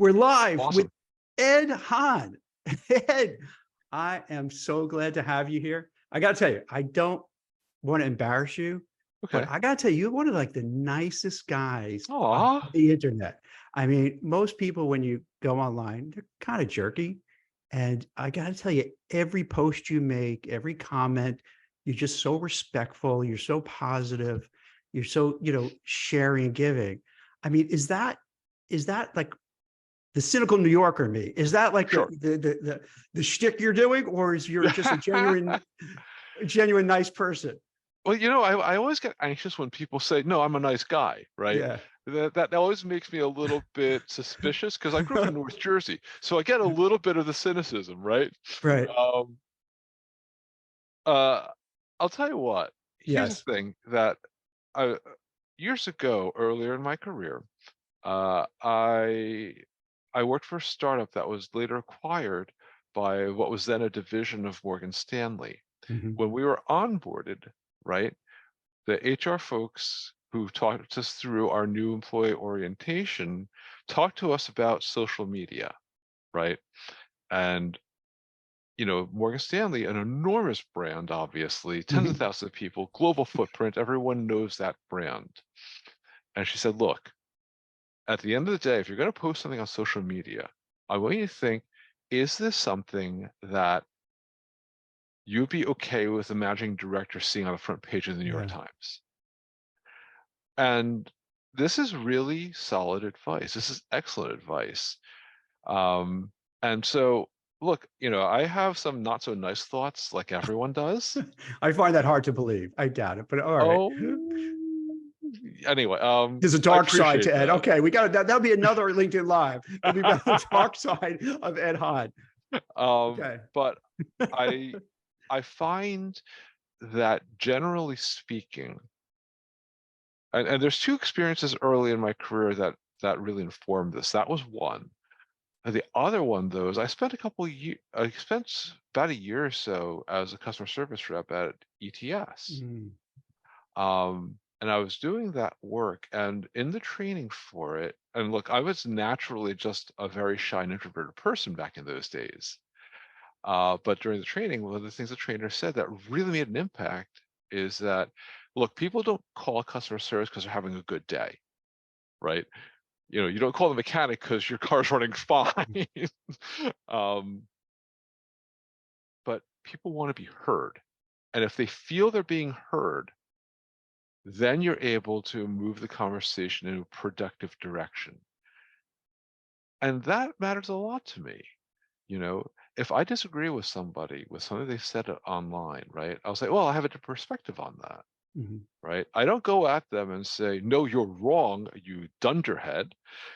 We're live with Awesome. Ed Hahn. Ed, I am so glad to have you here. I got to tell you, I don't want to embarrass you, but Okay. I got to tell you, you're one of like the nicest guys on Aw. the internet. I mean, most people, when you go online, they're kind of jerky. And I got to tell you, every post you make, every comment, you're just so respectful. You're so positive. You're so, sharing and giving. I mean, is that like the cynical New Yorker in me? Is that like Sure. the shtick you're doing, or is you're just a genuine nice person? Well, I always get anxious when people say, "No, I'm a nice guy," right? Yeah. That always makes me a little bit suspicious because I grew up in North Jersey, so I get a little bit of the cynicism, right? Right. Um, uh, I'll tell you what. Here's the Yes. thing that I years ago, earlier in my career, uh, I I worked for a startup that was later acquired by what was then a division of Morgan Stanley. Mhm. When we were onboarded, right, the HR folks who talked us through our new employee orientation talked to us about social media, right? And Morgan Stanley, an enormous brand, obviously, tens of Mhm. thousands of people, global footprint, everyone knows that brand. And she said, look, at the end of the day, if you're going to post something on social media, I want you to think, is this something that you'd be okay with the managing director seeing on the front page of the New York Yeah. Times? And this is really solid advice. This is excellent advice. Um, and so, look, I have some not so nice thoughts, like everyone does. I find that hard to believe. I doubt it, but all right. Oh, anyway, There's a I dark side appreciate to Ed. that. Okay, we got it. That'll be another LinkedIn Live. It'll be about the dark side of Ed Hahn. Okay. But I I find that generally speaking, and there's two experiences early in my career that really informed this. That was one. And the other one, though, is I spent about a year or so as a customer service rep at ETS. Mm. And I was doing that work, and in the training for it, and look, I was naturally just a very shy and introverted person back in those days. But during the training, one of the things the trainer said that really made an impact is that, look, people don't call customer service because they're having a good day, right? You don't call the mechanic because your car's running fine. um, but people want to be heard. And if they feel they're being heard, then you're able to move the conversation in a productive direction. And that matters a lot to me. If I disagree with something they said online, right? I'll say, well, I have a different perspective on that. Mhm. Right? I don't go at them and say, no, you're wrong, you dunderhead,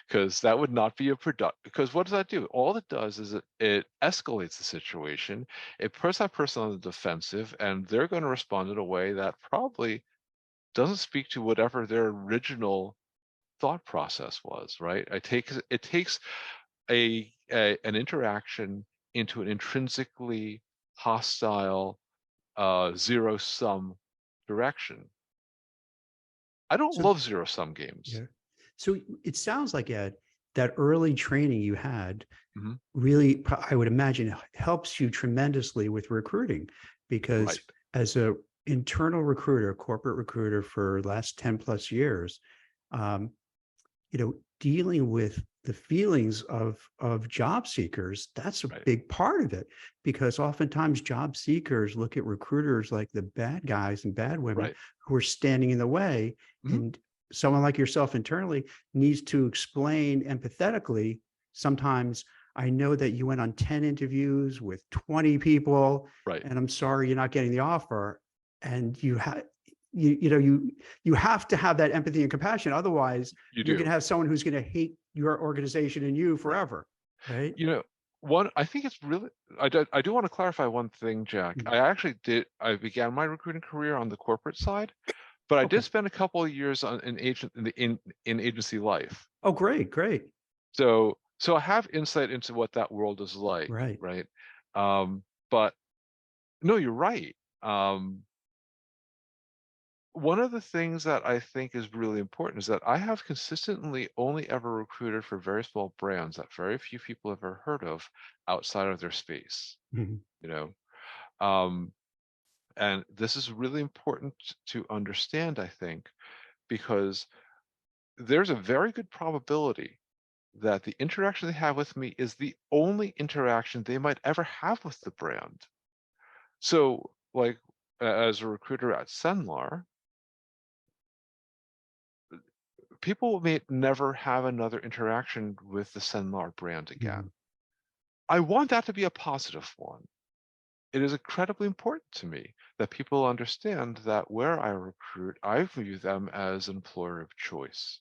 because that would not be a product. Because what does that do? All it does is it escalates the situation. It puts that person on the defensive, and they're going to respond in a way that probably doesn't speak to whatever their original thought process was, right? It takes an interaction into an intrinsically hostile, zero sum direction. I don't So love zero sum games. yeah. So it sounds like, Ed, that early training you had Mhm. really, I would imagine, helps you tremendously with recruiting, because Right. as a internal recruiter, corporate recruiter for the last 10 plus years, um, dealing with the feelings of job seekers, that's a Right. big part of it, because oftentimes job seekers look at recruiters like the bad guys and bad women Right. who are standing in the way. Mhm. And someone like yourself internally needs to explain empathetically. Sometimes, I know that you went on 10 interviews with 20 people, Right. and I'm sorry you're not getting the offer. And you have to have that empathy and compassion. Otherwise, You you're going do. to have someone who's going to hate your organization and you Right. forever. Right. You know, one, I think it's really, I do want to clarify one thing, Jack. Mm. I began my recruiting career on the corporate side, but I did Okay. spend a couple of years in agency life. Oh, great. Great. So I have insight into what that world is like, Right. right? But no, you're right. Um, one of the things that I think is really important is that I have consistently only ever recruited for very small brands that very few people have ever heard of outside of their space, Mhm. you know? Um, and this is really important to understand, I think, because there's a very good probability that the interaction they have with me is the only interaction they might ever have with the brand. So, like, as a recruiter at Senlar, people may never have another interaction with the Senlar brand again. Mhm. I want that to be a positive one. It is incredibly important to me that people understand that where I recruit, I view them as an employer of choice.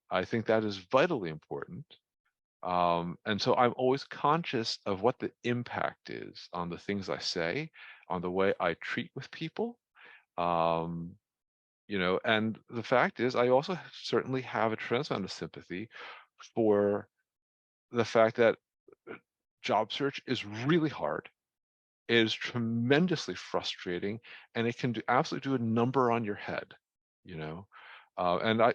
I think that is vitally important. And so I'm always conscious of what the impact is on the things I say, on the way I treat with people. Um, and the fact is, I also certainly have a tremendous amount of sympathy for the fact that job search is really hard. It is tremendously frustrating, and it can absolutely do a number on your head, you know. And uh,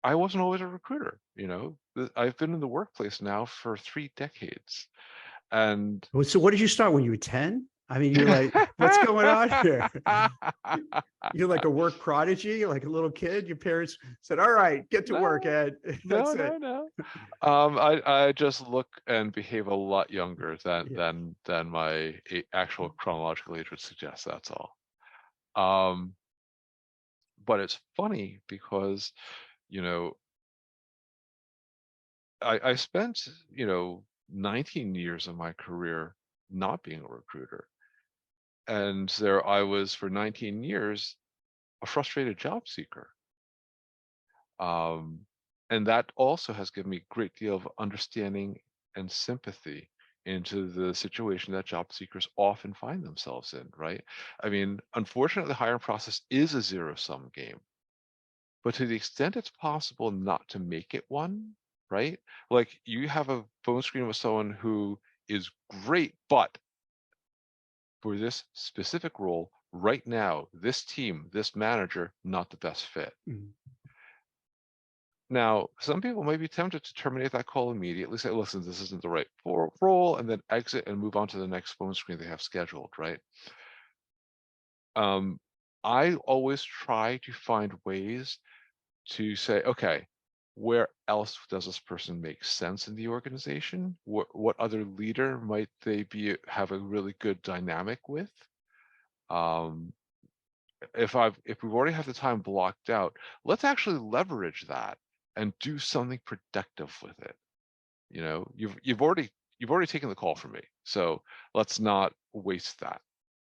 I wasn't always a recruiter, I've been in the workplace now for 3 decades, and Well, so what did you start when you were 10? I mean, you're like, what's going on here? You're like a work prodigy, like a little kid. Your parents said, all right, get to work, no, Ed. no, That's no, it. no. I just look and behave a lot younger than Yeah. my actual chronological age would suggest. That's all. Um, but it's funny because you know I spent 19 years of my career not being a recruiter, and there I was for 19 years a frustrated job seeker. Um, and that also has given me a great deal of understanding and sympathy into the situation that job seekers often find themselves in, right? I mean, unfortunately, the hiring process is a zero-sum game, but to the extent it's possible not to make it one, right? Like you have a phone screen with someone who is great, but for this specific role right now, this team, this manager, not the best fit. Mhm. Now, some people may be tempted to terminate that call immediately, say, listen, this isn't the right role, and then exit and move on to the next phone screen they have scheduled, right? Um, I always try to find ways to say, okay, where else does this person make sense in the organization? What other leader might they have a really good dynamic with? Um, if we've already have the time blocked out, let's actually leverage that and do something productive with it. You've already taken the call from me, so let's not waste that.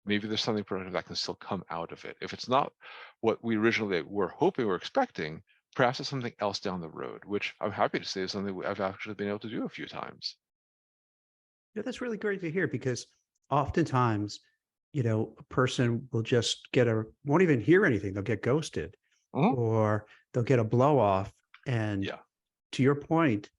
Maybe there's something productive that can still come out of it. If it's not what we originally were hoping or expecting, perhaps it's something else down the road, which I'm happy to say is something I've actually been able to do a few times. Yeah, that's really great to hear because oftentimes, a person will just won't even hear anything. They'll get ghosted Mhm. or they'll get a blow off. And Yeah, to your point,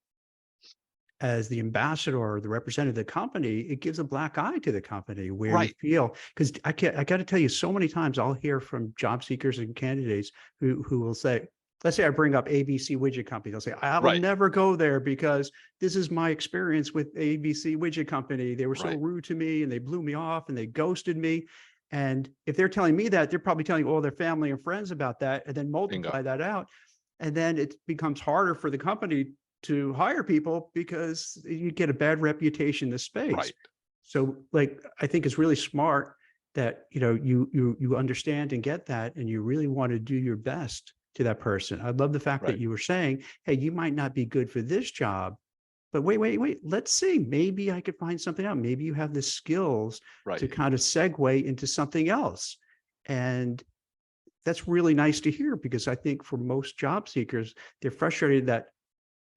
as the ambassador or the representative of the company, it gives a black eye to the company where you right, feel because I got to tell you, so many times I'll hear from job seekers and candidates who will say, let's say I bring up ABC Widget Company, they'll say, I'll right, never go there because this is my experience with ABC Widget Company. They were so right. rude to me and they blew me off and they ghosted me. And if they're telling me that, they're probably telling all their family and friends about that and then Bingo. multiply that out. And then it becomes harder for the company to hire people because you get a bad reputation in the space. Right, So like I think it's really smart that you understand and get that and you really want to do your best to that person. I love the fact that right, you were saying, hey, you might not be good for this job, but wait, let's see. Maybe I could find something out. Maybe you have the skills to right. kind of segue into something else. And that's really nice to hear because I think for most job seekers, they're frustrated that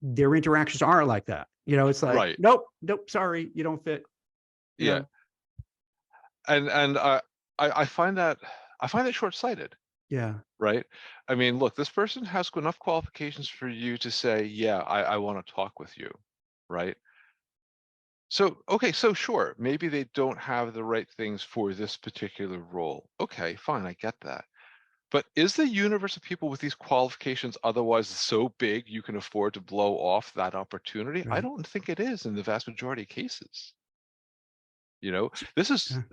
their interactions aren't like that. It's like, Right. nope, sorry, you don't fit. You Yeah. know, And I find that short-sighted, yeah, right? I mean, look, this person has enough qualifications for you to say, yeah, I want to talk with you, right? So, okay, so sure, maybe they don't have the right things for this particular role. Okay, fine, I get that. But is the universe of people with these qualifications otherwise so big you can afford to blow off that opportunity? I Right. don't think it is in the vast majority of cases. So- This is yeah,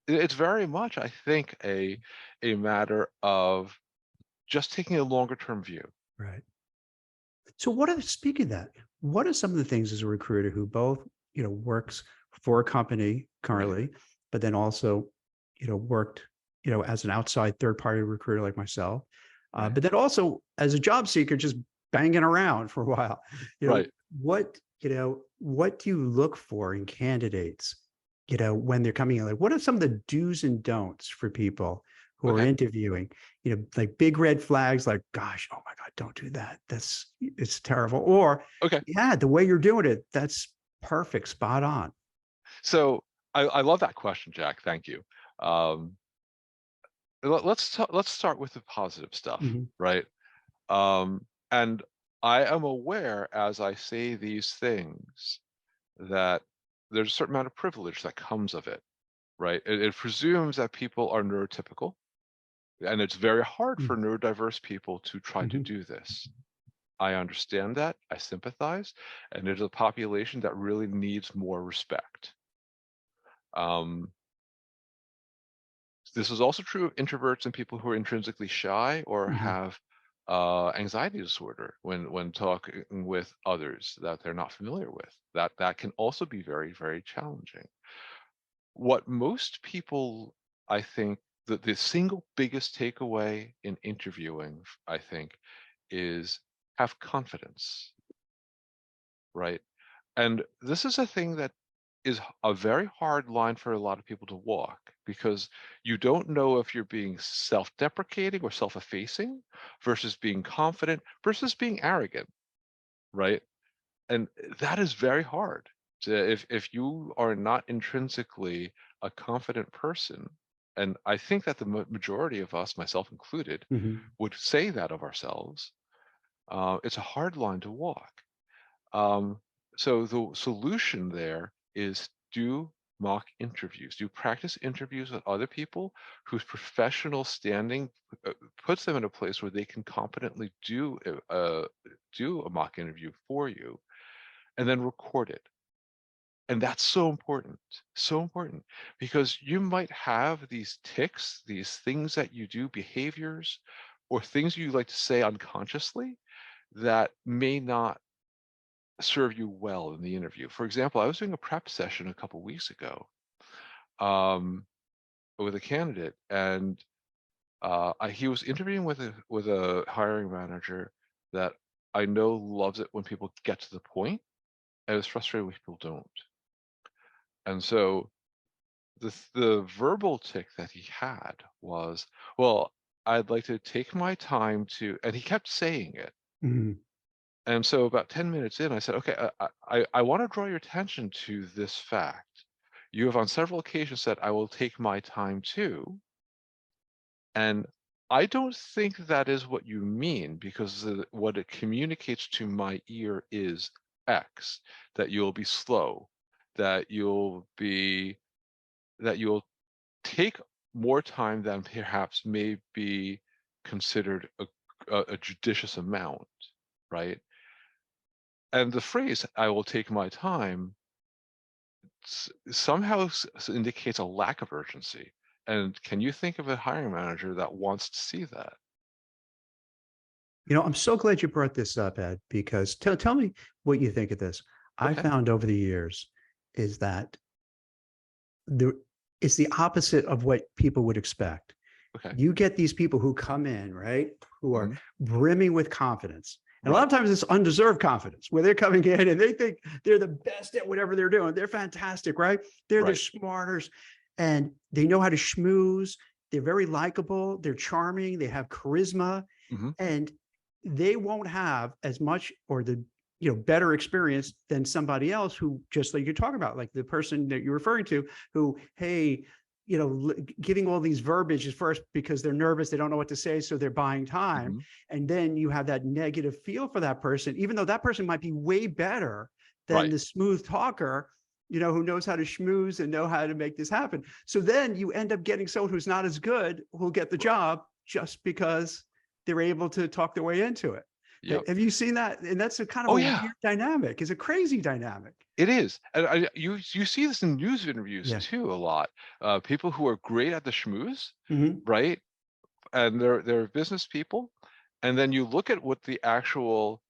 it's very much, I think, a matter of just taking a longer term view. right. So what are speaking of that, what are some of the things as a recruiter who both, works for a company Right. currently, but then also, worked, as an outside third party recruiter like myself, Right. but then also as a job seeker, just banging around for a while. Right. What do you look for in candidates, when they're coming in? Like, what are some of the do's and don'ts for people who are Okay. interviewing? Like big red flags, like, gosh, oh my God, don't do that. It's terrible. Or, Okay. yeah, the way you're doing it, that's perfect, spot on. So I love that question, Jack. Thank you. Um, let's start with the positive stuff, Mhm, right? And I am aware as I say these things that there's a certain amount of privilege that comes of it, right? It presumes that people are neurotypical, and it's very hard for mm, neurodiverse people to try to mhm, do this. I understand that. I sympathize, and there's a population that really needs more respect. Um, this is also true of introverts and people who are intrinsically shy or mhm, have anxiety disorder when talking with others that they're not familiar with. That can also be very, very challenging. What most people, I think, the single biggest takeaway in interviewing, I think, is have confidence, right? And this is a thing that is a very hard line for a lot of people to walk because you don't know if you're being self-deprecating or self-effacing versus being confident versus being arrogant, right? And that is very hard. If you are not intrinsically a confident person, and I think that the majority of us, myself included, mhm, would say that of ourselves, it's a hard line to walk. Um, so the solution there is do mock interviews, do practice interviews with other people whose professional standing puts them in a place where they can competently do a mock interview for you, and then record it. And that's so important, because you might have these tics, these things that you do, behaviors, or things you like to say unconsciously that may not serve you well in the interview. For example, I was doing a prep session a couple weeks ago um, with a candidate, and he was interviewing with a hiring manager that I know loves it when people get to the point, and is frustrated when people don't. And so the verbal tick that he had was, well, I'd like to take my time to, and he kept saying it. mhm, And so about 10 minutes in, I said, okay, I want to draw your attention to this fact. You have on several occasions said, I will take my time too. And I don't think that is what you mean, because what it communicates to my ear is X, that you'll be slow, that you'll take more time than perhaps may be considered a judicious amount, right? And the phrase "I will take my time" somehow indicates a lack of urgency. And can you think of a hiring manager that wants to see that? I'm so glad you brought this up, Ed, because tell me what you think of this. I Okay. found over the years is that the it's the opposite of what people would expect. Okay. You get these people who come in, right, who are Mhm. brimming with confidence. And a lot Right. of times it's undeserved confidence where they're coming in and they think they're the best at whatever they're doing. They're fantastic, right? They're the Right. smartest and they know how to schmooze. They're very likable. They're charming. They have charisma Mhm. and they won't have as much or the better experience than somebody else who, just like you're talking about, like the person that you're referring to, who, hey, giving all these verbiage first because they're nervous, they don't know what to say, so they're buying time, Mhm. and then you have that negative feel for that person, even though that person might be way better than Right. the smooth talker. who knows how to schmooze and know how to make this happen. So then you end up getting someone who's not as good who'll get the job just because they're able to talk their way into it. Yep. Have you seen that? And that's a kind of Oh a yeah, weird dynamic. It's a crazy dynamic. it is. And you see this in news interviews Yeah. too a lot. People who are great at the schmooze, Hmm. right? And they're business people. And then you look at what the actual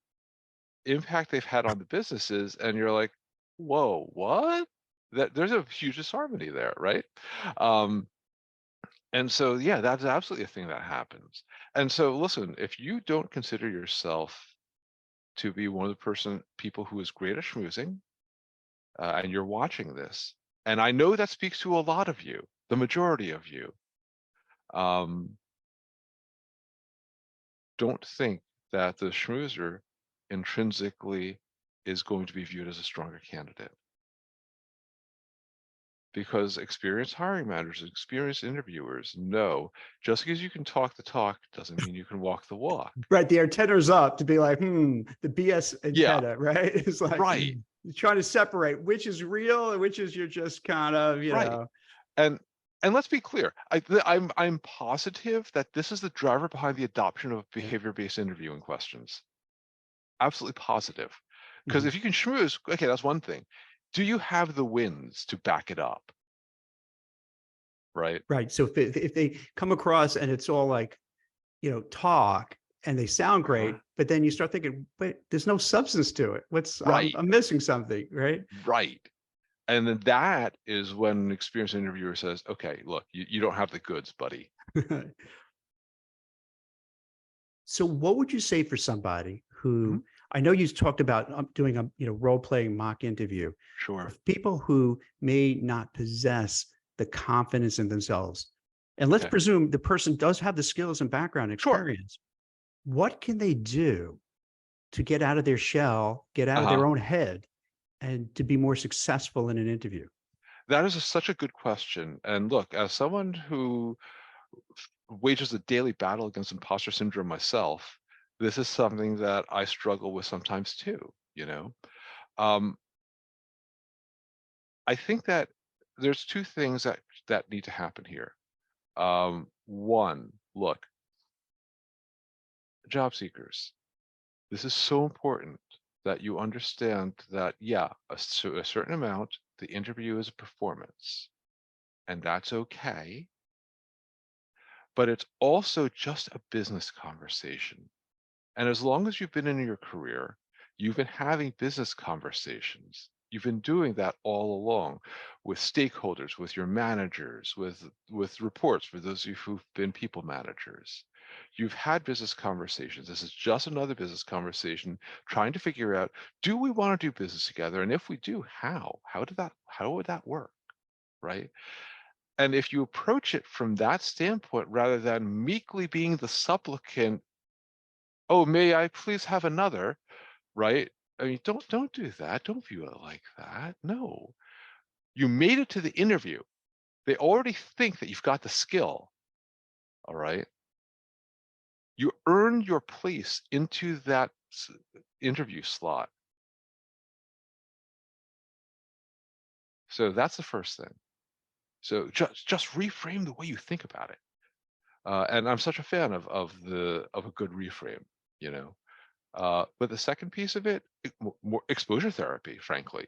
impact they've had on the businesses, and you're like, whoa, what? That there's a huge disharmony there, right? Um, and so yeah, that's absolutely a thing that happens. And so listen, if you don't consider yourself to be one of the people who is great at schmoozing, and you're watching this, and I know that speaks to a lot of you, the majority of you, um, don't think that the schmoozer intrinsically is going to be viewed as a stronger candidate. Because experienced hiring managers, experienced interviewers know just because you can talk the talk doesn't mean you can walk the walk. Right. The antenna's up to be like, the BS Yeah, antenna, right? It's like right, you're trying to separate which is real and which is you're just kind of, right. And let's be clear. I'm positive that this is the driver behind the adoption of yeah. behavior-based interviewing questions. Absolutely positive. Because Mhm. if you can schmooze, okay, that's one thing. Do you have the wins to back it up? Right? Right. So if they come across and it's all like, talk and they sound Uh-huh. great, but then you start thinking, wait, there's no substance to it. Right, I'm missing something, right? right. And then that is when an experienced interviewer says, okay, look, you don't have the goods, buddy. So what would you say for somebody Mhm. who, I know you talked about doing a role playing mock interview, Sure, of people who may not possess the confidence in themselves, and let's okay, presume the person does have the skills and background sure. experience, what can they do to get out of their shell, get out of Uh-huh. their own head, and to be more successful in an interview? That is such a good question. And look, as someone who wages a daily battle against imposter syndrome myself, this is something that I struggle with sometimes too, you know? Um, I think that there's two things that need to happen here. One, look, job seekers, this is so important that you understand that, yeah, a certain amount, the interview is a performance, and that's okay. But it's also just a business conversation. And as long as you've been in your career, you've been having business conversations. You've been doing that all along with stakeholders, with your managers, with reports for those of you who've been people managers. You've had business conversations. This is just another business conversation trying to figure out, do we want to do business together? And if we do, how? How would that work? Right? And if you approach it from that standpoint rather than meekly being the supplicant, oh, may I please have another, right? I mean, don't do that. Don't view it like that. No. You made it to the interview. They already think that you've got the skill. All right. You earned your place into that interview slot. So that's the first thing. So just reframe the way you think about it. And I'm such a fan of a good reframe, you know. But the second piece of it, more exposure therapy, frankly.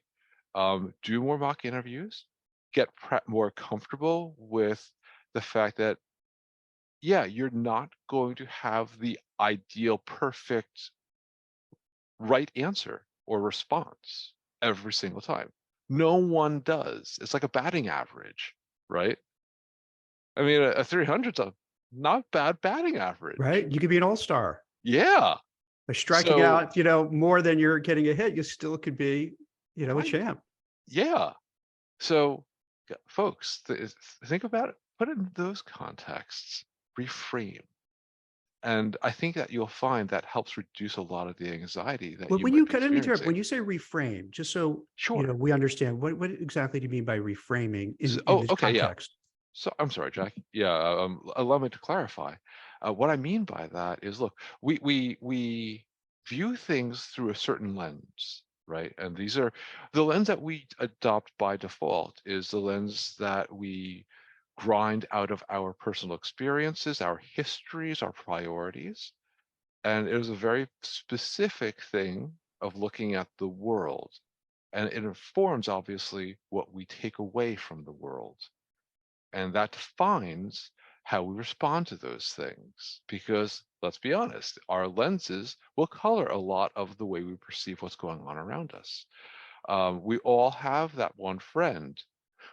Do more mock interviews, get more comfortable with the fact that, yeah, you're not going to have the ideal, perfect, right answer or response every single time. No one does. It's like a batting average, right? I mean, a 300's a not bad batting average. Right? You could be an all-star. Yeah. By striking So, out, more than you're getting a hit, you still could be, a right. champ. Yeah. So, folks, think about it, put it in those contexts, reframe. And I think that you'll find that helps reduce a lot of the anxiety that Well, you might be let me interrupt. experiencing. When you say reframe, just so Sure. we understand, what exactly do you mean by reframing in Oh, this okay. Yeah. context? So I'm sorry, Jack. Yeah. Allow me to clarify. What I mean by that is, look, we view things through a certain lens. right? And these are the lens that we adopt by default is the lens that we grind out of our personal experiences, our histories, our priorities. And it is a very specific thing of looking at the world. And it informs, obviously, what we take away from the world. And that defines how we respond to those things. Because let's be honest, our lenses will color a lot of the way we perceive what's going on around us. We all have that one friend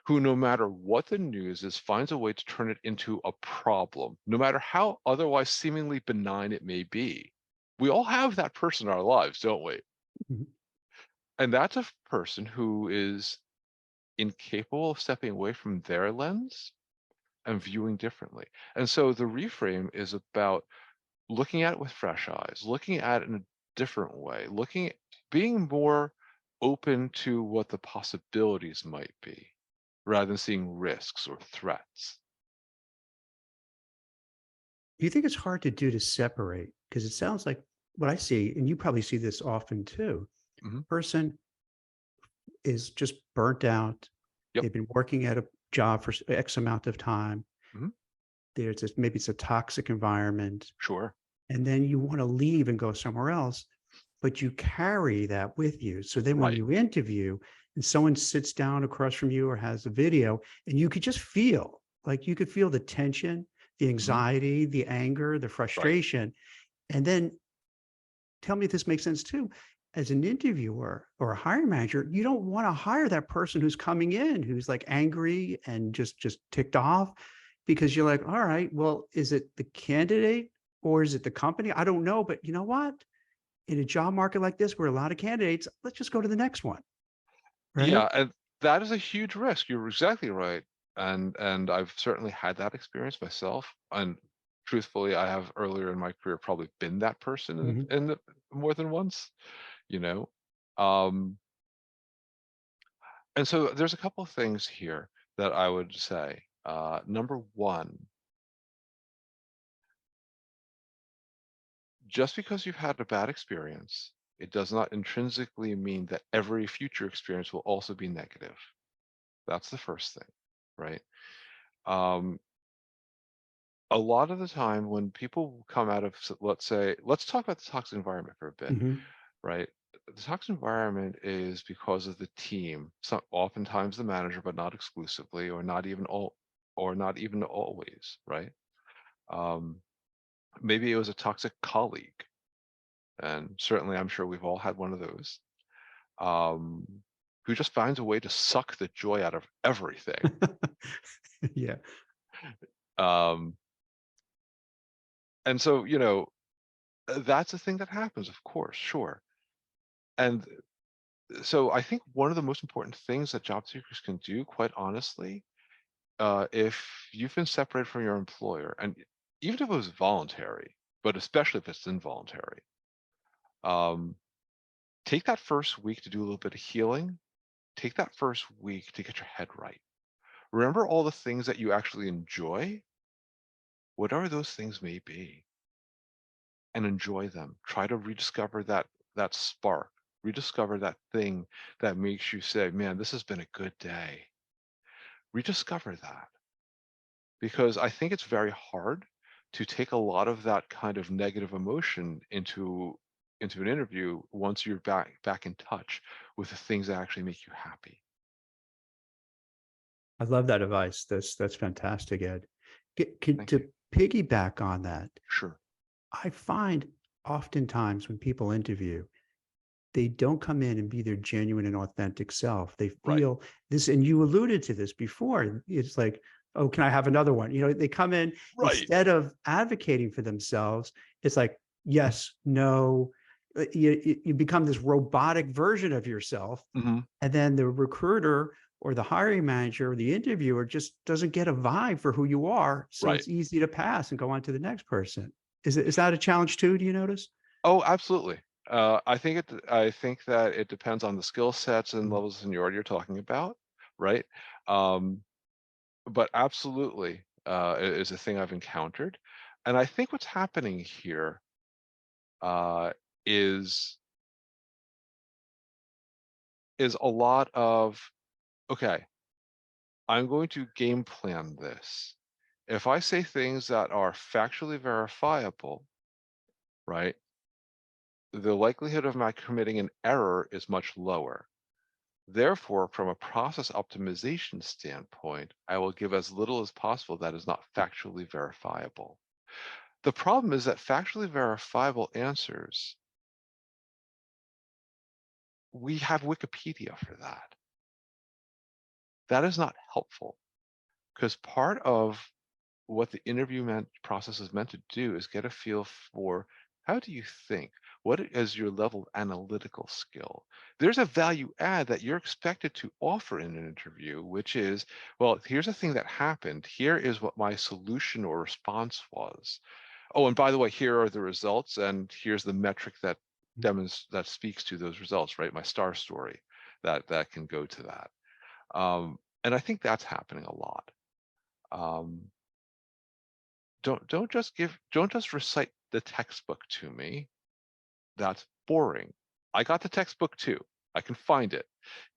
who, no matter what the news is, finds a way to turn it into a problem, no matter how otherwise seemingly benign it may be. We all have that person in our lives, don't we? Mhm. And that's a person who is incapable of stepping away from their lens and viewing differently. And so the reframe is about looking at it with fresh eyes, looking at it in a different way, being more open to what the possibilities might be rather than seeing risks or threats. Do you think it's hard to do to separate? Because it sounds like what I see, and you probably see this often too. Mhm. Person is just burnt out. Yep. They've been working at a job for X amount of time. Mhm. There's this, maybe it's a toxic environment, Sure. and then you want to leave and go somewhere else, but you carry that with you. So then when Right. you interview and someone sits down across from you or has a video, and you could just feel like you could feel the tension, the Mhm. anxiety, the anger, the Right. frustration. And then tell me if this makes sense too. As an interviewer or a hiring manager, you don't want to hire that person who's coming in who's like angry and just ticked off because you're like, all right, well, is it the candidate or is it the company? I don't know, but you know what? In a job market like this, where a lot of candidates, let's just go to the next one, right? Yeah, and that is a huge risk. You're exactly right. And I've certainly had that experience myself. And truthfully, I have earlier in my career probably been that person Mhm. more than once, you know. Um, and so there's a couple of things here that I would say. Number one, just because you've had a bad experience, it does not intrinsically mean that every future experience will also be negative. That's the first thing, right? Um, a lot of the time when people come out of, let's say, let's talk about the toxic environment for a bit, Mhm. right? The toxic environment is because of the team, oftentimes the manager, but not exclusively, or not even always, right? Um, Maybe it was a toxic colleague, and certainly I'm sure we've all had one of those, um, who just finds a way to suck the joy out of everything. Yeah. Um, and so, that's a thing that happens, of course, sure. And so I think one of the most important things that job seekers can do, quite honestly, if you've been separated from your employer, and even if it was voluntary, but especially if it's involuntary, um, take that first week to do a little bit of healing. Take that first week to get your head right. Remember all the things that you actually enjoy, whatever those things may be, and enjoy them. Try to rediscover that spark, rediscover that thing that makes you say, "Man, this has been a good day." Rediscover that, because I think it's very hard to take a lot of that kind of negative emotion into an interview once you're back in touch with the things that actually make you happy. I love that advice. That's fantastic, Ed. Thank you. To piggyback on that, Sure. I find oftentimes when people interview, they don't come in and be their genuine and authentic self. They Right. feel this, and you alluded to this before. It's like, oh, can I have another one? They come in Right. instead of advocating for themselves. It's like, yes, no. You become this robotic version of yourself, Hmm. and then the recruiter or the hiring manager or the interviewer just doesn't get a vibe for who you are. So Right. it's easy to pass and go on to the next person. Is that a challenge too? Do you notice? Oh, absolutely. I think that it depends on the skill sets and Mm. levels of seniority you're talking about, right? Um, but absolutely is a thing I've encountered, and I think what's happening here is is a lot of, okay, I'm going to game plan this. If I say things that are factually verifiable, right, the likelihood of my committing an error is much lower. Therefore, from a process optimization standpoint, I will give as little as possible that is not factually verifiable. The problem is that factually verifiable answers, we have Wikipedia for that. That is not helpful because part of what the process is meant to do is get a feel for how do you think? What is your level of analytical skill? There's a value add that you're expected to offer in an interview, which is, well, here's a thing that happened. Here is what my solution or response was. Oh, and by the way, here are the results, and here's the metric that that speaks to those results, right? My star story that can go to that. And I think that's happening a lot. Um, don't just recite the textbook to me. That's boring. I got the textbook too. I can find it.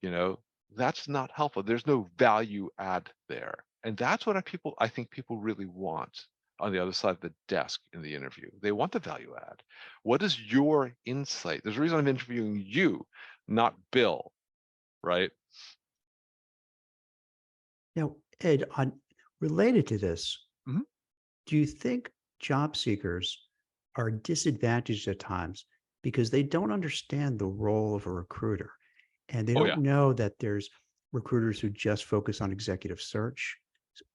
You know, that's not helpful. There's no value add there. And that's what I think people really want on the other side of the desk in the interview. They want the value add. What is your insight? There's a reason I'm interviewing you, not Bill, right? Now, Ed, on related to this, Mhm. do you think job seekers are disadvantaged at times because they don't understand the role of a recruiter and they Oh don't yeah, know that there's recruiters who just focus on executive search,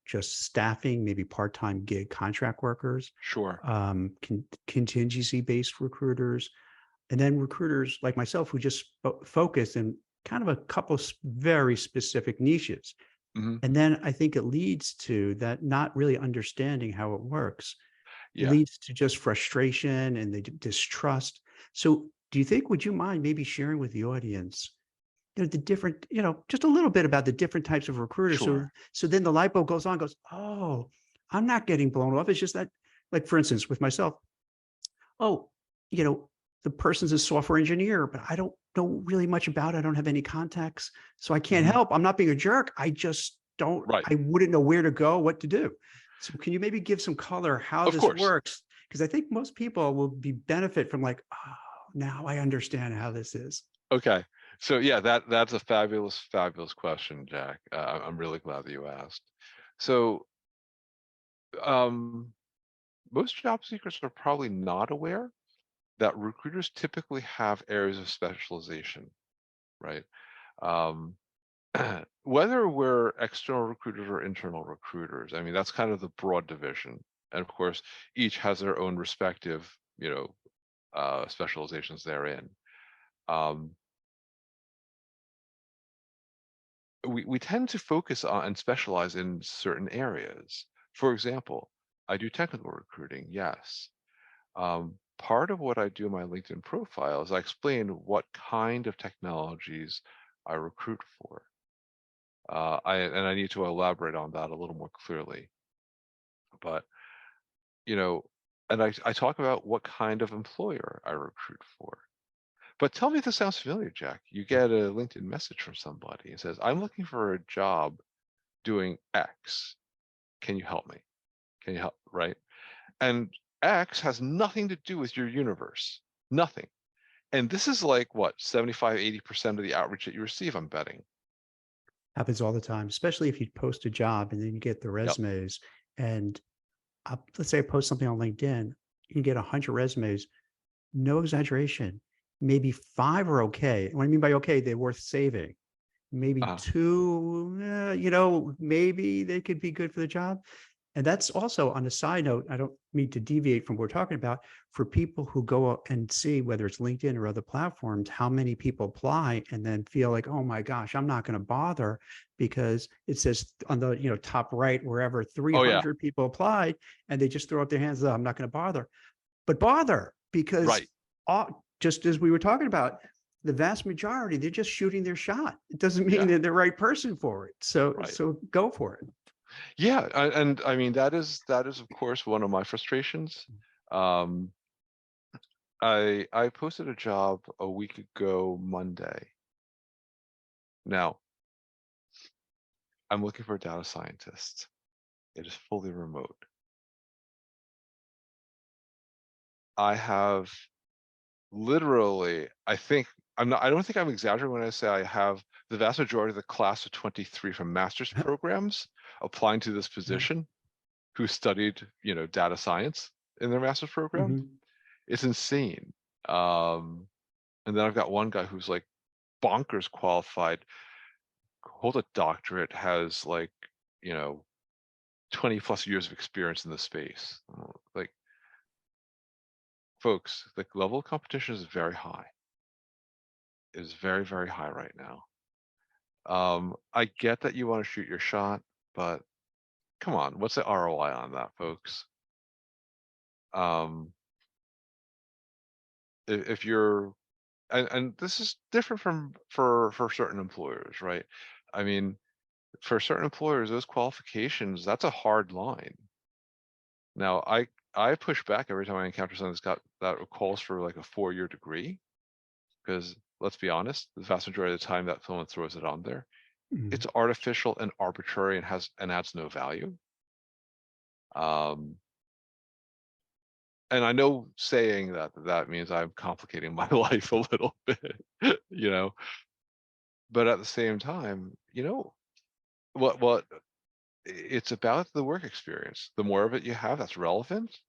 just staffing, maybe part-time gig contract workers, sure. contingency-based recruiters, and then recruiters like myself who just focus in kind of a couple of very specific niches. Hmm. And then I think it leads to that not really understanding how it works. It Yeah, leads to just frustration and the distrust. So do you think, would you mind maybe sharing with the audience, the different, just a little bit about the different types of recruiters? So, sure. so then the light bulb goes on, goes, oh, I'm not getting blown off. It's just that, like, for instance, with myself, oh, you know, the person's a software engineer, but I don't know really much about it. I don't have any contacts. So I can't Hmm. help. I'm not being a jerk. I just don't, Right. I wouldn't know where to go, what to do. So can you maybe give some color how Of this course. works? Because I think most people will be benefit from like, oh, now I understand how this is. Okay. So yeah, that's a fabulous, fabulous question, Jack. I'm really glad that you asked. So um, most job seekers are probably not aware that recruiters typically have areas of specialization, right? Um, whether we're external recruiters or internal recruiters, I mean, that's kind of the broad division. And of course, each has their own respective, specializations therein. Um, we tend to focus on and specialize in certain areas. For example, I do technical recruiting, yes. Part of what I do in my LinkedIn profile is I explain what kind of technologies I recruit for. I need to elaborate on that a little more clearly. But you know, and I talk about what kind of employer I recruit for. But tell me if this sounds familiar, Jack. You get a LinkedIn message from somebody and says, "I'm looking for a job doing X. Can you help me? Can you help?" Right? And X has nothing to do with your universe. Nothing. And this is like what, 75, 80% of the outreach that you receive, I'm betting. Happens all the time, especially if you post a job and then you get the Yep. resumes. And let's say I post something on LinkedIn, you can get 100 resumes. No exaggeration. Maybe 5 are okay. And what I mean by okay, they're worth saving. Maybe Uh, 2, maybe they could be good for the job. And that's also on a side note, I don't mean to deviate from what we're talking about, for people who go out and see whether it's LinkedIn or other platforms, how many people apply and then feel like, oh my gosh, I'm not going to bother because it says on the top right, wherever oh yeah, 300 people applied, and they just throw up their hands, "Oh, I'm not going to bother." But bother because right, just as we were talking about, the vast majority, they're just shooting their shot. It doesn't mean yeah, they're the right person for it. So right. so go for it. Yeah, and I mean that is of course one of my frustrations. Um, I posted a job a week ago Monday, Now, I'm looking for a data scientist. It is fully remote. I have literally, I don't think I'm exaggerating when I say I have the vast majority of the class of 23 from master's programs applying to this Yeah. position who studied, data science in their master's program. Mhm. It's insane. And then I've got one guy who's like bonkers qualified, hold a doctorate, has like, you know, 20 plus years of experience in the space. Like, folks, the level of competition is very high. It is very, very high right now. I get that you want to shoot your shot, but come on, what's the ROI on that, folks? Um, if you're, and this is different for certain employers, right? I mean, for certain employers, those qualifications, that's a hard line. Now, I push back every time I encounter something that calls for like a 4-year degree, because let's be honest, the vast majority of the time that someone throws it on there, Mhm. it's artificial and arbitrary and adds no value. Um, and I know saying that means I'm complicating my life a little bit, you know, but at the same time, what it's about the work experience. The more of it you have that's relevant,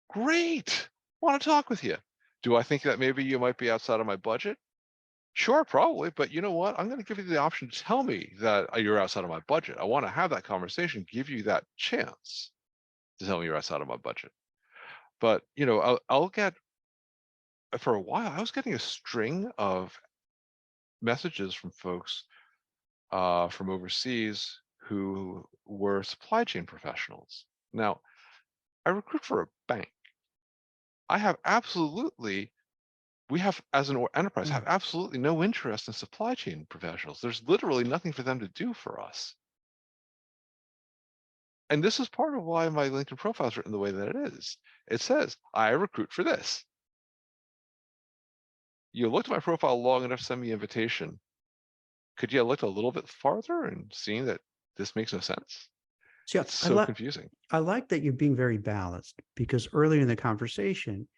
great. Want to talk with you. Do I think that maybe you might be outside of my budget? Sure, probably, but you know what? I'm going to give you the option to tell me that you're outside of my budget. I want to have that conversation, give you that chance to tell me you're outside of my budget. But I'll get for a while. I was getting a string of messages from folks from overseas who were supply chain professionals. Now, I recruit for a bank. I have absolutely we have as an enterprise have Mm. absolutely no interest in supply chain professionals. There's literally nothing for them to do for us. And this is part of why my LinkedIn profile is written the way that it is. It says, I recruit for this. You looked at my profile long enough to send me an invitation. Could you have looked a little bit farther and seen that this makes no sense? See, It's so confusing. I like that you're being very balanced because earlier in the conversation,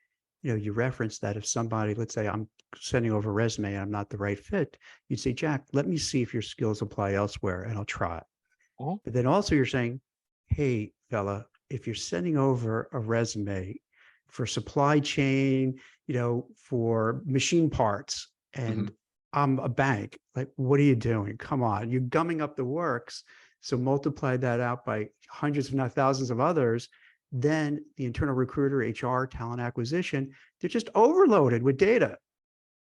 you referenced that if somebody, let's say I'm sending over a resume and I'm not the right fit, you'd say, Jack, let me see if your skills apply elsewhere and I'll try it. Mhm, But then also you're saying, hey, fella, if you're sending over a resume for supply chain, for machine parts, and mhm. I'm a bank, like, what are you doing? Come on, you're gumming up the works. So multiply that out by hundreds, if not thousands of others. Then the internal recruiter, HR, talent acquisition, they're just overloaded with data,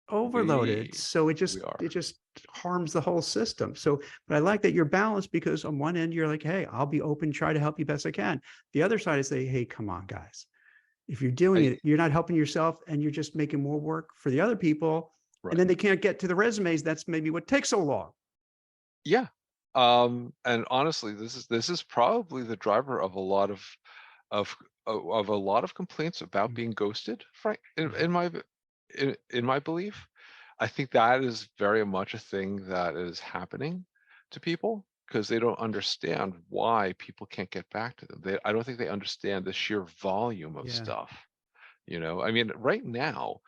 overloaded. We So we it are. just harms the whole system. So, but I like that you're balanced because on one end you're like, hey, I'll be open, try to help you best I can. The other side is say, hey, come on, guys. If you're doing I it, you're not helping yourself and you're just making more work for the other people. And Right. then they can't get to the resumes. That's maybe what takes so long. Yeah. And honestly, this is probably the driver of a lot of of a lot of complaints about being ghosted, frank in my belief. I think that is very much a thing that is happening to people because they don't understand why people can't get back to them. I don't think they understand the sheer volume of Yeah. stuff. I mean, right now,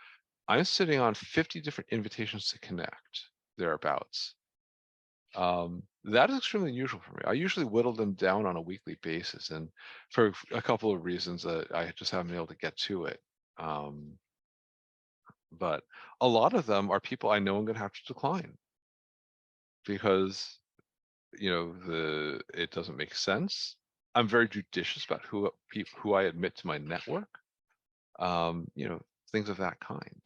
I'm sitting on 50 different invitations to connect, thereabouts. That is extremely unusual for me. I usually whittle them down on a weekly basis, and for a couple of reasons that I just haven't been able to get to it. Um, but a lot of them are people I know I'm going to have to decline because it doesn't make sense. I'm very judicious about who I admit to my network. Um, you know, Things of that kind.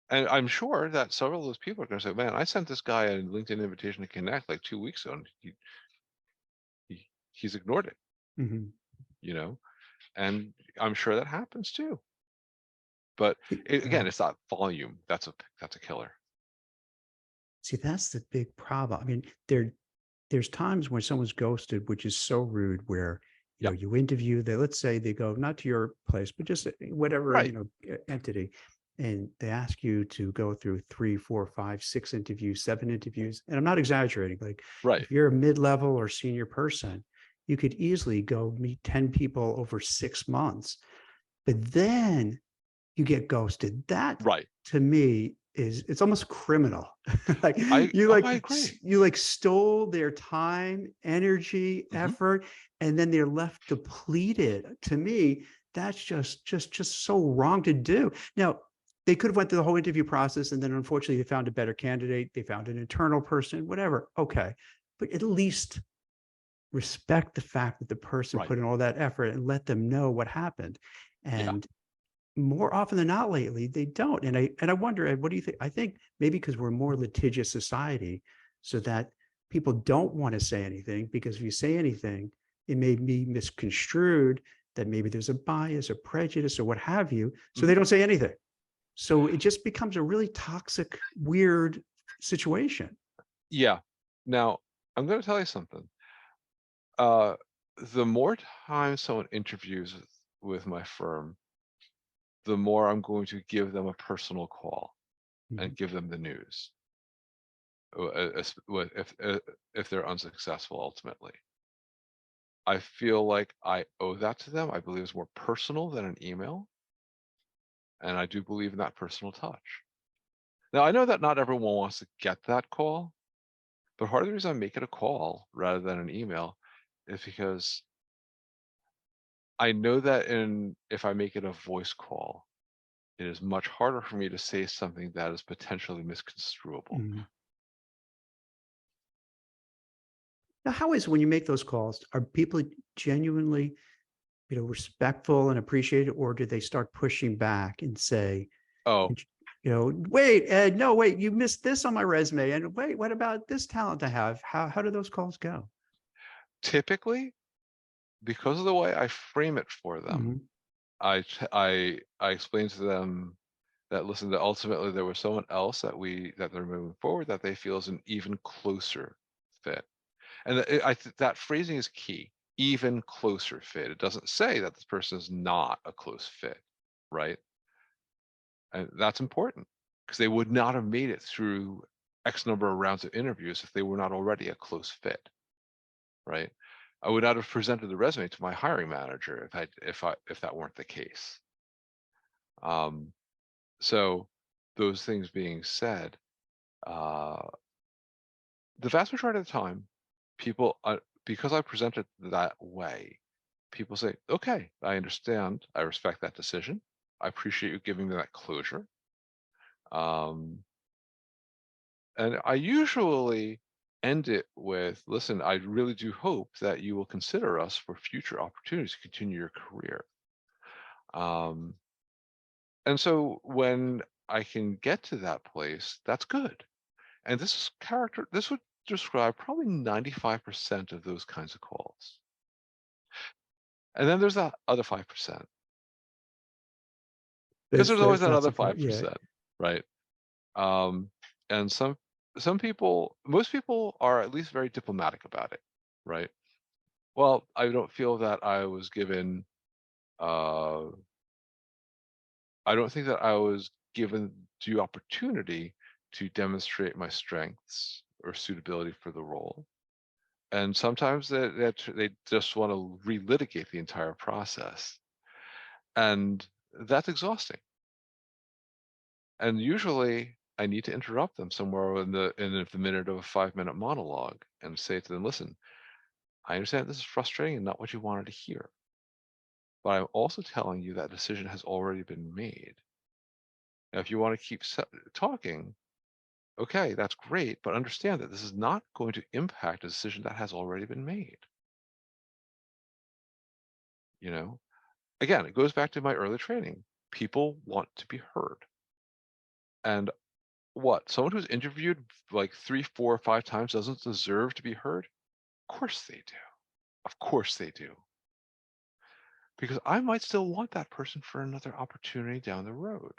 And I'm sure that several of those people are going to say, "Man, I sent this guy a LinkedIn invitation to connect like 2 weeks ago, and he's ignored it." Mhm. You know, and I'm sure that happens too. But Yeah. again, it's not volume. That's a killer. See, that's the big problem. I mean, there's times when someone's ghosted, which is so rude, where Yeah, you interview they let's say they go not to your place, but just whatever right. entity, and they ask you to go through 3, 4, 5, 6 interviews, 7 interviews, and I'm not exaggerating, like, Right. if you're a mid-level or senior person, you could easily go meet 10 people over 6 months, but then you get ghosted. That, Right. to me, is it's almost criminal. Like, I agree. you, like, stole their time, energy, Mhm. effort, and then they're left depleted. To me, that's just so wrong to do. Now, they could have went through the whole interview process, and then unfortunately, they found a better candidate, they found an internal person, whatever, okay. But at least respect the fact that the person Right. put in all that effort and let them know what happened. Yeah. And more often than not lately, they don't. And I wonder, Ed, what do you think? I think maybe because we're a more litigious society, so that people don't want to say anything, because if you say anything, it may be misconstrued that maybe there's a bias or prejudice or what have you. So they Mhm. don't say anything. So it just becomes a really toxic, weird situation. Yeah. Now, I'm gonna tell you something. Uh, the more time someone interviews with my firm, the more I'm going to give them a personal call and Mhm. give them the news, if they're unsuccessful ultimately. I feel like I owe that to them. I believe it's more personal than an email, and I do believe in that personal touch. Now, I know that not everyone wants to get that call, but part of the reason I make it a call rather than an email is because I know that if I make it a voice call, it is much harder for me to say something that is potentially misconstruable. Mhm. Now, how is when you make those calls? Are people genuinely, respectful and appreciative, or do they start pushing back and say, Oh, wait, Ed, no, wait, you missed this on my resume, and wait, what about this talent I have? How do those calls go? typically, because of the way I frame it for them, Mhm. I explain to them that listen, that ultimately there was someone else that they're moving forward that they feel is an even closer fit. And that phrasing is key. Even closer fit. It doesn't say that this person is not a close fit, right? And that's important because they would not have made it through X number of rounds of interviews if they were not already a close fit, right? I would not have presented the resume to my hiring manager if that weren't the case. Um, so those things being said, uh, the vast majority of the time, people, because I present it that way, people say, okay, I understand. I respect that decision. I appreciate you giving me that closure. Um, and I usually end it with, listen, I really do hope that you will consider us for future opportunities to continue your career. Um, and so when I can get to that place, that's good. And this would describe probably 95% of those kinds of calls. And then there's that other 5%, because there's always That's that not other support. Yeah. 5%, right? Um, and some people, most people are at least very diplomatic about it, right? Well, I don't feel that uh, I don't think that I was given due opportunity to demonstrate my strengths or suitability for the role. And sometimes they just want to relitigate the entire process. And that's exhausting. And usually I need to interrupt them somewhere in the minute of a 5-minute monologue and say to them, listen, I understand this is frustrating and not what you wanted to hear, but I'm also telling you that decision has already been made. Now, if you want to keep talking, okay, that's great, but understand that this is not going to impact a decision that has already been made. You know, again, it goes back to my early training. People want to be heard. And what? Someone who's interviewed like 3, 4, 5 times doesn't deserve to be heard? Of course they do. Of course they do. Because I might still want that person for another opportunity down the road.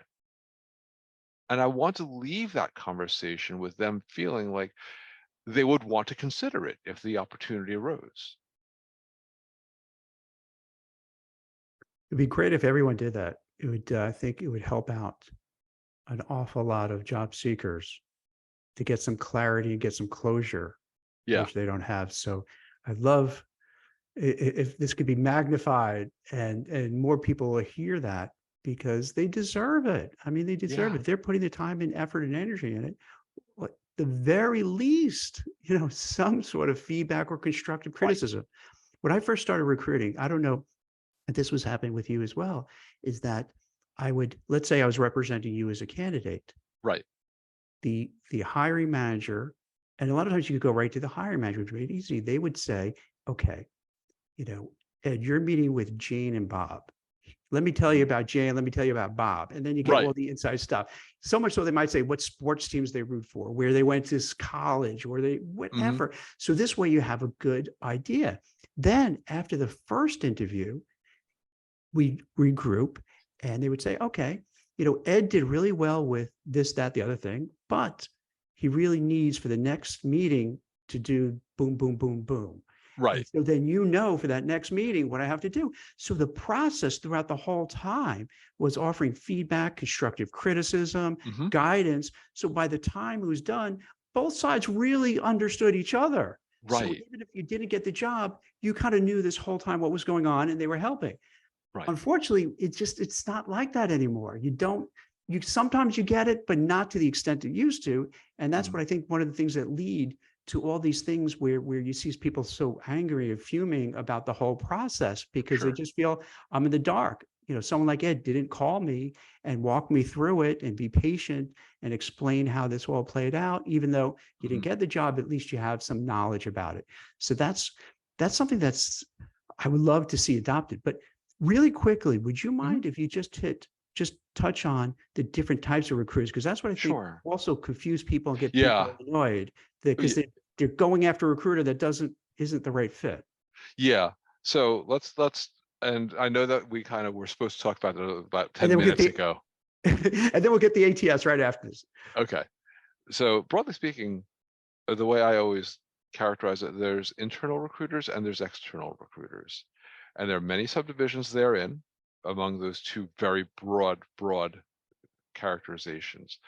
And I want to leave that conversation with them feeling like they would want to consider it if the opportunity arose. It'd be great if everyone did that. I think it would help out. an awful lot of job seekers to get some clarity and get some closure, Yeah, which they don't have. So I love if this could be magnified and more people will hear that because they deserve it. I mean, they deserve yeah, it. They're putting the time and effort and energy in it. At the very least, some sort of feedback or constructive right, criticism. When I first started recruiting, I don't know if this was happening with you as well, is that I would, let's say I was representing you as a candidate, right. the hiring manager, and a lot of times you could go right to the hiring manager, which made it easy. They would say, okay, Ed, you're meeting with Jane and Bob. Let me tell you Mhm. about Jane. Let me tell you about Bob. And then you get Right. all the inside stuff. So much so they might say what sports teams they root for, where they went to college, or they Hmm. whatever. So this way you have a good idea. Then after the first interview, we regroup and they would say, okay, Ed did really well with this, that, the other thing, but he really needs for the next meeting to do boom, boom, boom, boom. And Right. so then for that next meeting what I have to do. So the process throughout the whole time was offering feedback, constructive criticism, Hmm. guidance. So by the time it was done, both sides really understood each other. So Right. even if you didn't get the job, you kind of knew this whole time what was going on and they were helping. Right. Unfortunately, it's not like that anymore. You sometimes you get it, but not to the extent it used to. And that's Mhm. what I think one of the things that lead to all these things where you see people so angry and fuming about the whole process because they Sure. just feel I'm in the dark. Someone like Ed didn't call me and walk me through it and be patient and explain how this all played out. Even though you didn't Mhm. get the job, at least you have some knowledge about it. So that's something that's I would love to see adopted. But really quickly, would you Mhm. mind if you just touch on the different types of recruiters? Because that's what I think Sure. also confuse people and get Yeah. people annoyed because Y- they're going after a recruiter that isn't the right fit. Yeah. So let's and I know that we kind of were supposed to talk about it about And 10 then we'll get minutes the ago. and then we'll get the ATS right after this. Okay. So broadly speaking, the way I always characterize it, there's internal recruiters and there's external recruiters. And there are many subdivisions therein among those two very broad characterizations.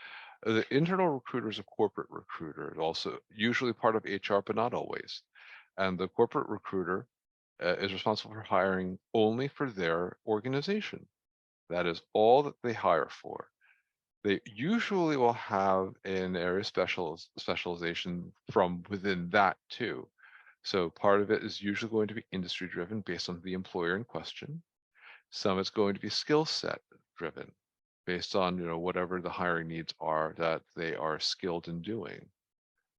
The internal recruiter is a corporate recruiter, also usually part of HR, but not always. And the corporate recruiter is responsible for hiring only for their organization. That is all that they hire for. They usually will have an area specialization from within that too. So part of it is usually going to be industry driven based on the employer in question. Some it's going to be skill set driven based on whatever the hiring needs are that they are skilled in doing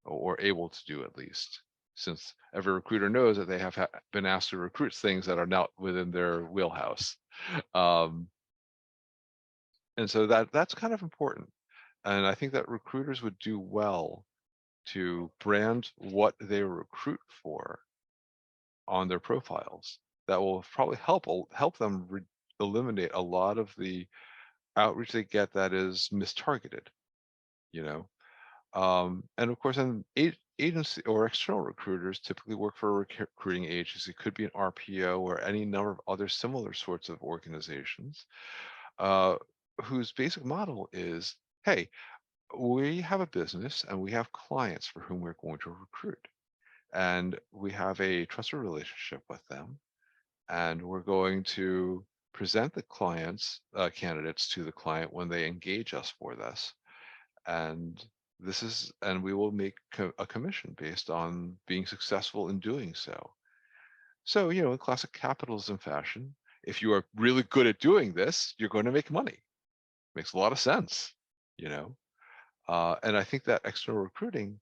or able to do at least. Since every recruiter knows that they have been asked to recruit things that are not within their wheelhouse. Um, and so that's kind of important. And I think that recruiters would do well to brand what they recruit for on their profiles. That will probably help them eliminate a lot of the outreach they get that is mistargeted. You know, and of course, an agency or external recruiters typically work for a recruiting agency. It could be an RPO or any number of other similar sorts of organizations uh, whose basic model is, hey, we have a business and we have clients for whom we're going to recruit. And we have a trusted relationship with them. And we're going to present the candidates to the client when they engage us for this. And and we will make a commission based on being successful in doing so. So, in classic capitalism fashion, if you are really good at doing this, you're going to make money. Makes a lot of sense, you know. And I think that external recruiting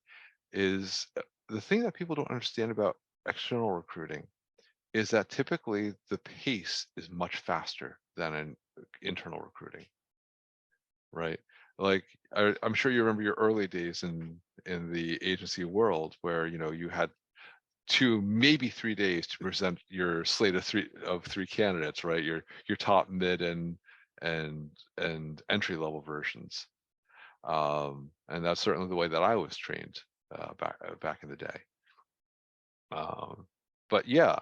is the thing that people don't understand about external recruiting is that typically the pace is much faster than in internal recruiting, right? Like I'm sure you remember your early days in the agency world where you had 2, maybe 3 days to present your slate of three candidates, right? Your top, mid, and entry level versions. And that's certainly the way that I was trained back in the day. Um, but yeah,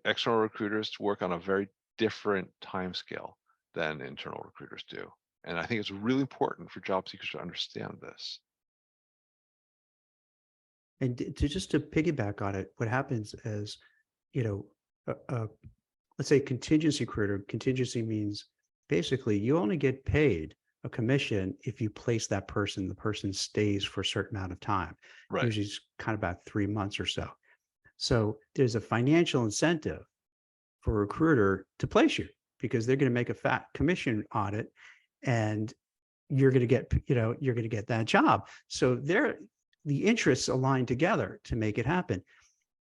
external recruiters work on a very different time scale than internal recruiters do. And I think it's really important for job seekers to understand this. And to just to piggyback on it, what happens is, you know, let's say contingency recruiter, contingency means basically you only get paid a commission if you place that person, the person stays for a certain amount of time. Right. Usually it's kind of about 3 months or so. So there's a financial incentive for a recruiter to place you because they're going to make a fat commission on it, and you're going to get, you're going to get that job. So the interests align together to make it happen.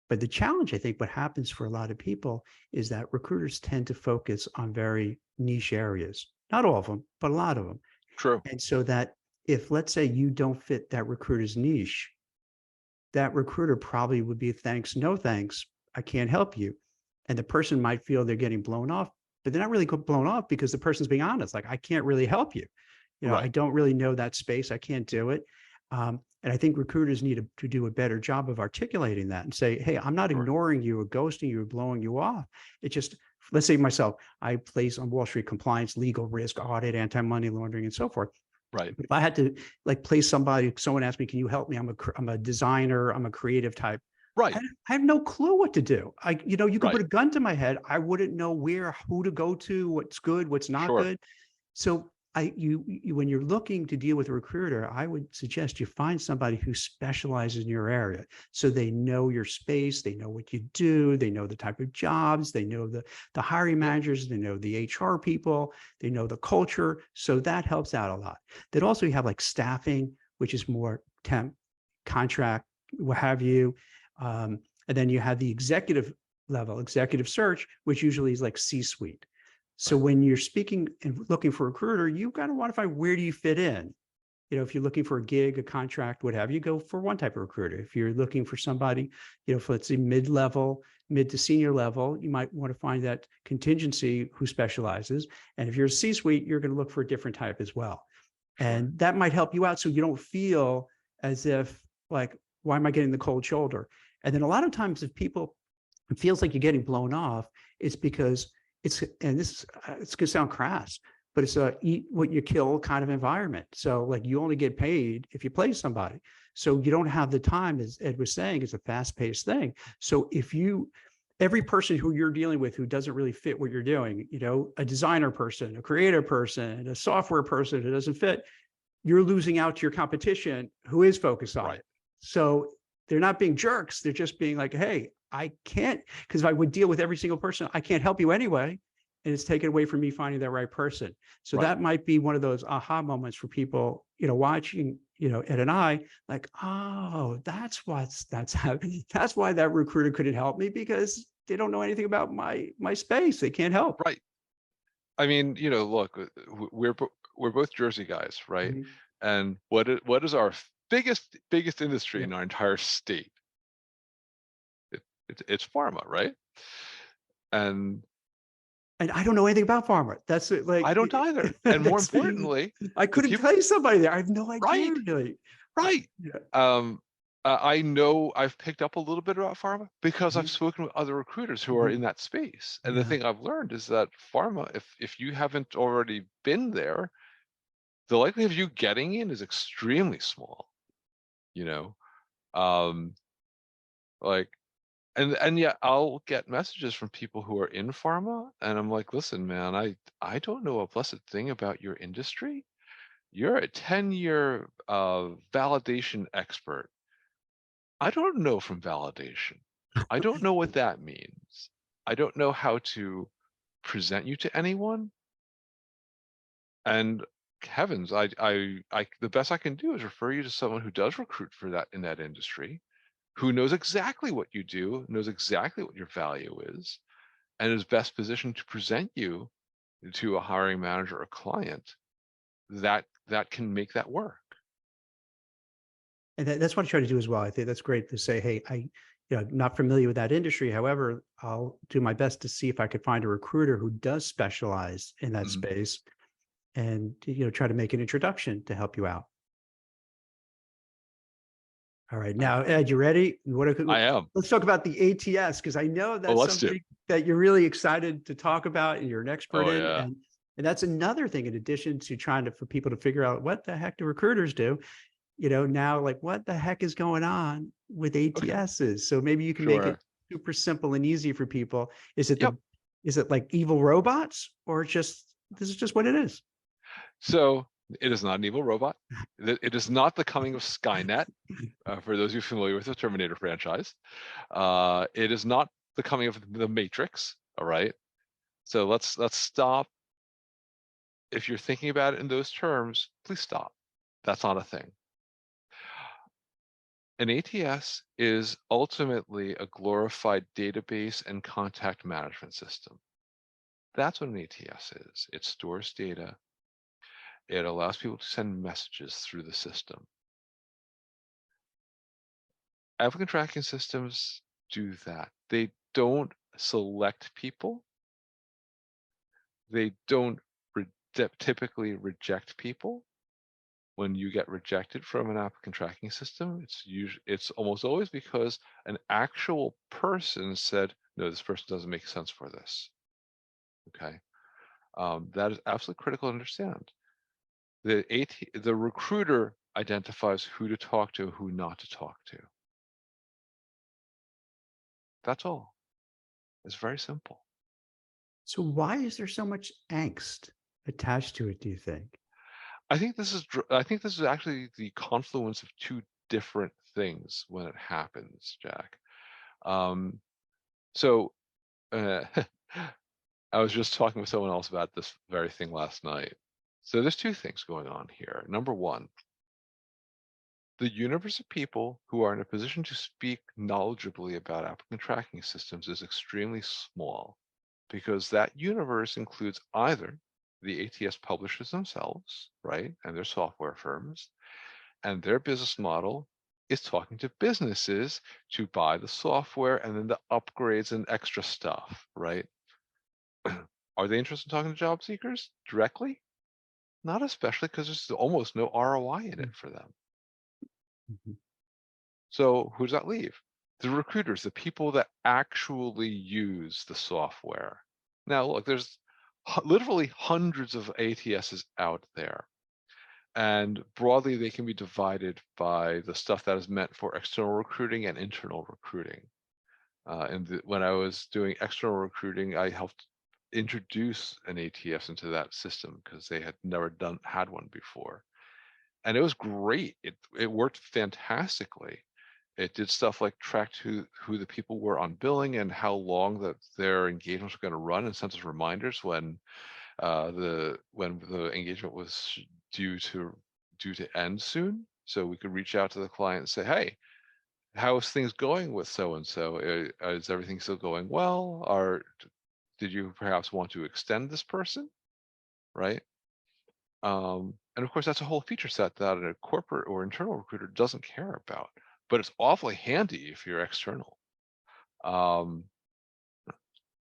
But the challenge, I think, what happens for a lot of people is that recruiters tend to focus on very niche areas. Not all of them, but a lot of them. True. And so that if, let's say, you don't fit that recruiter's niche, that recruiter probably would be thanks, no thanks, I can't help you. And the person might feel they're getting blown off, but they're not really blown off because the person's being honest. Like, I can't really help you. I Right. don't really know that space. I can't do it. And I think recruiters need to do a better job of articulating that and say, hey, I'm not Sure. ignoring you or ghosting you or blowing you off. It's just, let's say myself, I place on Wall Street compliance, legal risk, audit, anti-money laundering, and so forth. Right. But if I had to like place somebody, someone asked me, can you help me? I'm a designer, I'm a creative type. Right. I have no clue what to do. You could Right. put a gun to my head. I wouldn't know who to go to, what's good, what's not Sure. good. So when you're looking to deal with a recruiter, I would suggest you find somebody who specializes in your area. So they know your space, they know what you do, they know the type of jobs, they know the hiring Yeah. managers, they know the HR people, they know the culture. So that helps out a lot. Then also you have like staffing, which is more temp, contract, what have you. And then you have the executive level, executive search, which usually is like C-suite. So Right. when you're speaking and looking for a recruiter, you got to want to find where do you fit in. If you're looking for a gig, a contract, what have you, go for one type of recruiter. If you're looking for somebody, for let's say mid to senior level, you might want to find that contingency who specializes. And if you're a C-suite, you're going to look for a different type as well. Sure. And that might help you out so you don't feel as if like, why am I getting the cold shoulder? And then a lot of times if people, it feels like you're getting blown off, it's because it's going to sound crass, but it's a eat what you kill kind of environment. So like you only get paid if you place somebody. So you don't have the time, as Ed was saying, it's a fast paced thing. So every person who you're dealing with who doesn't really fit what you're doing, a designer person, a creative person, a software person who doesn't fit, you're losing out to your competition who is focused on Right. it. So they're not being jerks. They're just being like, hey, I can't, because if I would deal with every single person, I can't help you anyway. And it's taken away from me finding that right person. So Right. that might be one of those aha moments for people, watching, Ed and I, like, oh, that's happening. That's why that recruiter couldn't help me because they don't know anything about my space. They can't help. Right. I mean, look, we're both Jersey guys, right? Mhm. And what is our biggest industry Yeah. in our entire state? It's pharma, right? And And I don't know anything about pharma. That's it. I Like, don't either. And more that's, importantly, I the couldn't people, tell you somebody there. I have no idea right, really. right. Yeah. Um, I know I've picked up a little bit about pharma because I've Mhm. spoken with other recruiters who are Mhm. in that space. And the Yeah. thing I've learned is that pharma, if you haven't already been there, the likelihood of you getting in is extremely small, you know. Um, like and yet I'll get messages from people who are in pharma, and I'm like, listen, man, I don't know a blessed thing about your industry. You're a 10-year validation expert. I don't know from validation. I don't know what that means. I don't know how to present you to anyone. And heavens, the best I can do is refer you to someone who does recruit for that in that industry, who knows exactly what you do, knows exactly what your value is, and is best positioned to present you to a hiring manager or client that can make that work. And that's what I try to do as well. I think that's great to say, hey, not familiar with that industry. However, I'll do my best to see if I could find a recruiter who does specialize in that Mhm. space and, try to make an introduction to help you out. All right. I Now, Ed, you ready? I am. Let's talk about the ATS because I know Well, that's let's do. something that you're really excited to talk about and you're an expert Oh in. yeah. And And that's another thing in addition to trying to for people to figure out what the heck do recruiters do, now like what the heck is going on with Okay, ATSs? So maybe you can make it sure. super simple and easy for people. Is it Yep. the is it like evil robots or just this is just what it is? So it is not an evil robot. It is not the coming of Skynet. For those of you familiar with the Terminator franchise, it is not the coming of the Matrix. All right. So let's stop. If you're thinking about it in those terms, please stop. That's not a thing. An ATS is ultimately a glorified database and contact management system. That's what an ATS is. It stores data. It allows people to send messages through the system. Applicant tracking systems do that. They don't select people. They don't typically reject people. When you get rejected from an applicant tracking system, it's almost always because an actual person said, no, this person doesn't make sense for this. Okay. That is absolutely critical to understand. The recruiter identifies who to talk to, who not to talk to. That's all. It's very simple. So why is there so much angst attached to it, do you think? I think this is actually the confluence of two different things when it happens, Jack. Um, so uh, I was just talking with someone else about this very thing last night. So there's two things going on here. Number one, the universe of people who are in a position to speak knowledgeably about applicant tracking systems is extremely small because that universe includes either the ATS publishers themselves, right, and their software firms, and their business model is talking to businesses to buy the software and then the upgrades and extra stuff, right? Are they interested in talking to job seekers directly? Not especially because there's almost no ROI in it for them. Mhm. So who does that leave? The recruiters, the people that actually use the software. Now, look, there's literally hundreds of ATSs out there. And broadly, they can be divided by the stuff that is meant for external recruiting and internal recruiting. When I was doing external recruiting, I helped introduce an ATS into that system because they had never had one before, and it was great. It worked fantastically. It did stuff like tracked who the people were on billing and how long that their engagements were going to run, and sent us reminders when the engagement was due to due to end soon, so we could reach out to the client and say, hey, how is things going with so and so? Is everything still going well? Or did you perhaps want to extend this person? Right. And of course, that's a whole feature set that a corporate or internal recruiter doesn't care about, but it's awfully handy if you're external. Um,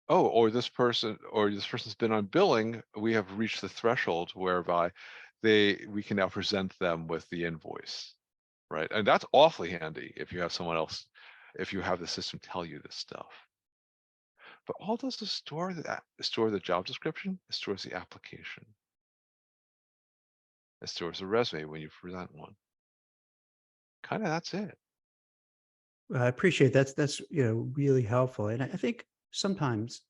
oh, or this person's been on billing. We have reached the threshold whereby we can now present them with the invoice, right? And that's awfully handy if you have someone else, if you have the system tell you this stuff. But all it does is store the job description, it stores the application, it stores the resume when you present one. Kind of that's it. I appreciate that's really helpful. And I think sometimes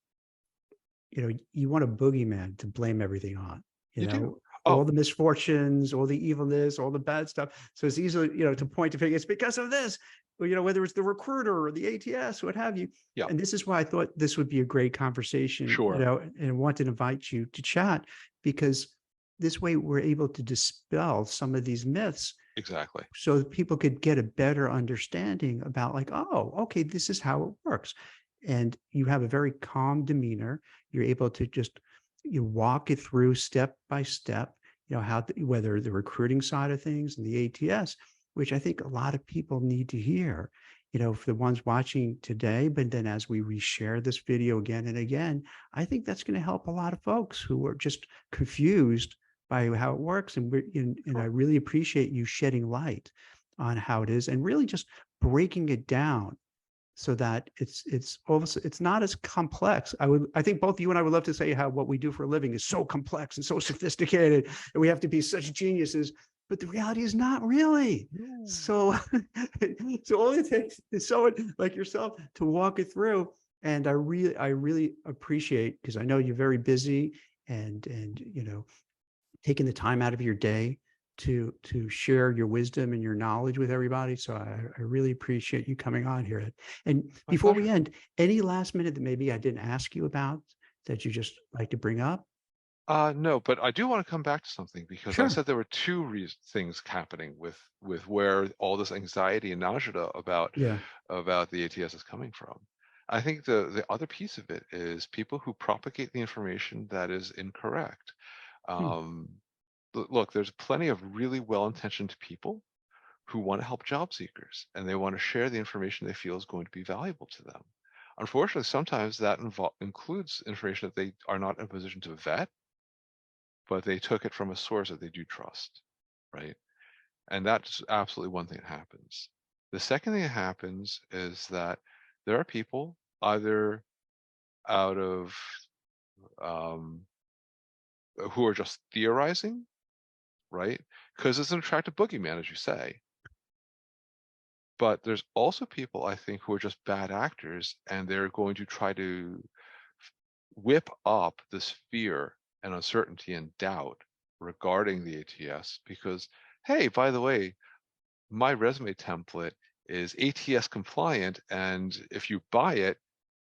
you want a boogeyman to blame everything on, You do. all Oh, the misfortunes, all the evilness, all the bad stuff. So it's easily, to point to figure it's because of this, or, whether it's the recruiter or the ATS, what have you. yeah, And this is why I thought this would be a great conversation, sure. and wanted to invite you to chat because this way we're able to dispel some of these myths Exactly. so that people could get a better understanding about like, oh, okay, this is how it works. And you have a very calm demeanor. You're able to just you walk it through step by step, whether the recruiting side of things and the ATS, which I think a lot of people need to hear, for the ones watching today, but then as we reshare this video again and again, I think that's going to help a lot of folks who are just confused by how it works. And I Sure. really appreciate you shedding light on how it is and really just breaking it down so that it's almost, it's not as complex. I think both you and I would love to say how what we do for a living is so complex and so sophisticated, and we have to be such geniuses, but the reality is not really. No. So, so all it takes is someone like yourself to walk it through. And I really appreciate, because I know you're very busy, and taking the time out of your day to share your wisdom and your knowledge with everybody. So I really appreciate you coming on here. And My before we pleasure. end, any last minute that maybe I didn't ask you about that you just like to bring up? No, but I do want to come back to something because I Sure. said there were two things happening with where all this anxiety and nausea Yeah. about the ATS is coming from. I think the other piece of it is people who propagate the information that is incorrect. Hmm. Um, Look, there's plenty of really well-intentioned people who want to help job seekers and they want to share the information they feel is going to be valuable to them. Unfortunately, sometimes that includes information that they are not in a position to vet, but they took it from a source that they do trust, right? And that's absolutely one thing that happens. The second thing that happens is that there are people either out of um, who are just theorizing, right? Because it's an attractive boogeyman, as you say. But there's also people, I think, who are just bad actors, and they're going to try to whip up this fear and uncertainty and doubt regarding the ATS because, hey, by the way, my resume template is ATS compliant, and if you buy it,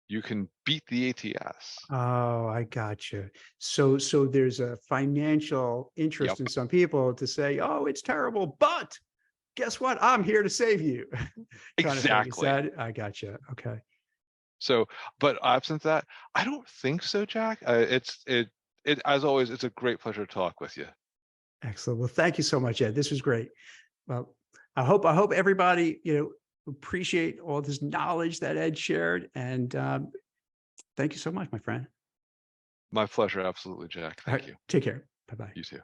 you can beat the ATS. Oh, I gotcha. So there's a financial interest Yep, in some people to say, oh, it's terrible, but guess what? I'm here to save you, kind of thing. Is exactly. that, I gotcha. Okay. So, but absent that, I don't think so, Jack. It as always, it's a great pleasure to talk with you. Excellent. Well, thank you so much, Ed. This was great. Well, I hope everybody, appreciate all this knowledge that Ed shared. And thank you so much, my friend. My pleasure, absolutely, Jack. All right. Thank you. Take care. Bye bye. You too.